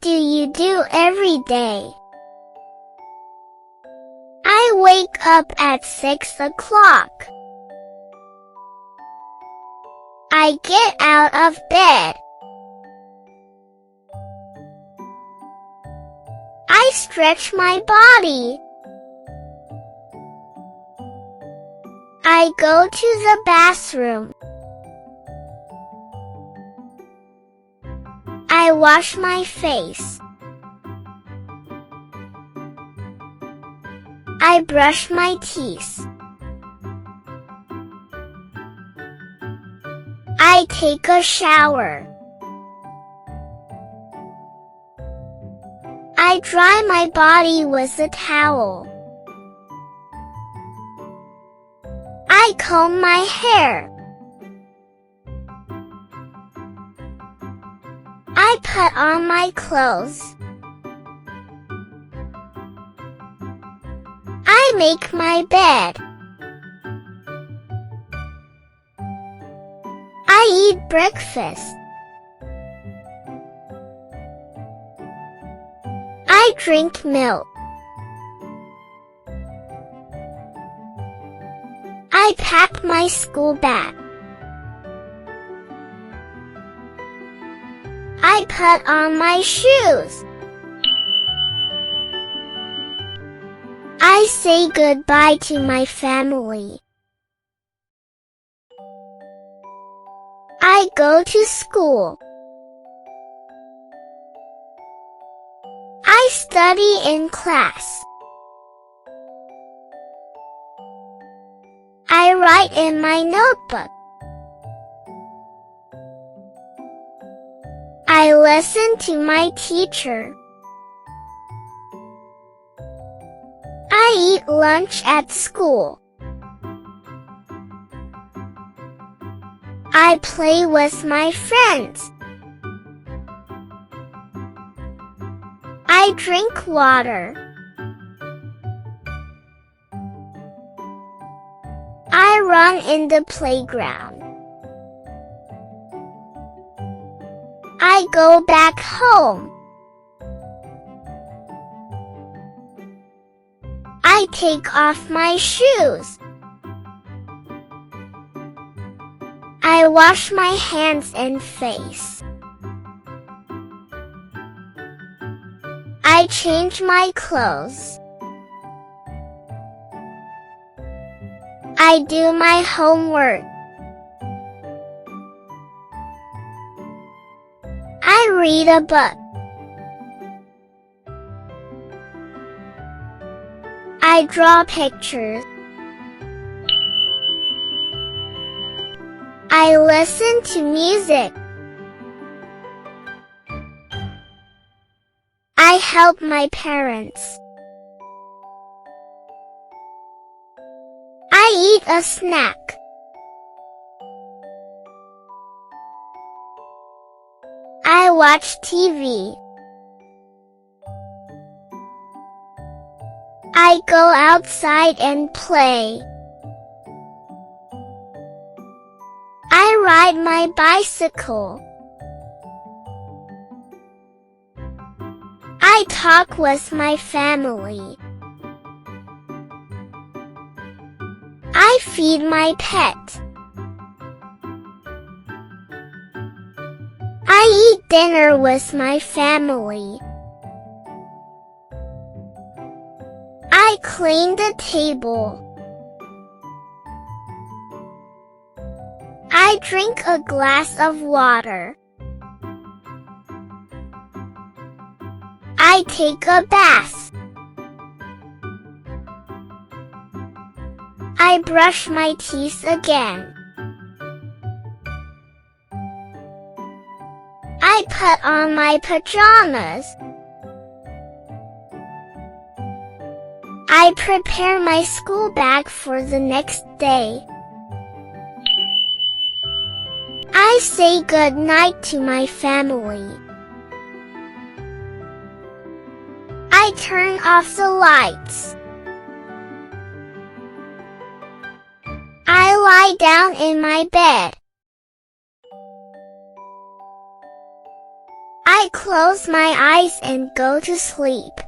do you do every day? I wake up at 6 o'clock. I get out of bed. I stretch my body. I go to the bathroom. I wash my face. I brush my teeth. I take a shower. I dry my body with a towel. I comb my hair. I put on my clothes. I make my bed. I eat breakfast. I drink milk. I pack my school bag. I put on my shoes. I say goodbye to my family. I go to school. I study in class. I write in my notebook. I listen to my teacher. I eat lunch at school. I play with my friends. I drink water. I run in the playground. I go back home. I take off my shoes. I wash my hands and face. I change my clothes. I do my homework. I read a book. I draw pictures. I listen to music. I help my parents. I eat a snack. I watch TV. I go outside and play. I ride my bicycle. I talk with my family. I feed my pet. I eat dinner with my family. I clean the table. I drink a glass of water. I take a bath. I brush my teeth again. I put on my pajamas. I prepare my school bag for the next day. I say good night to my family. I turn off the lights. I lie down in my bed. I close my eyes and go to sleep.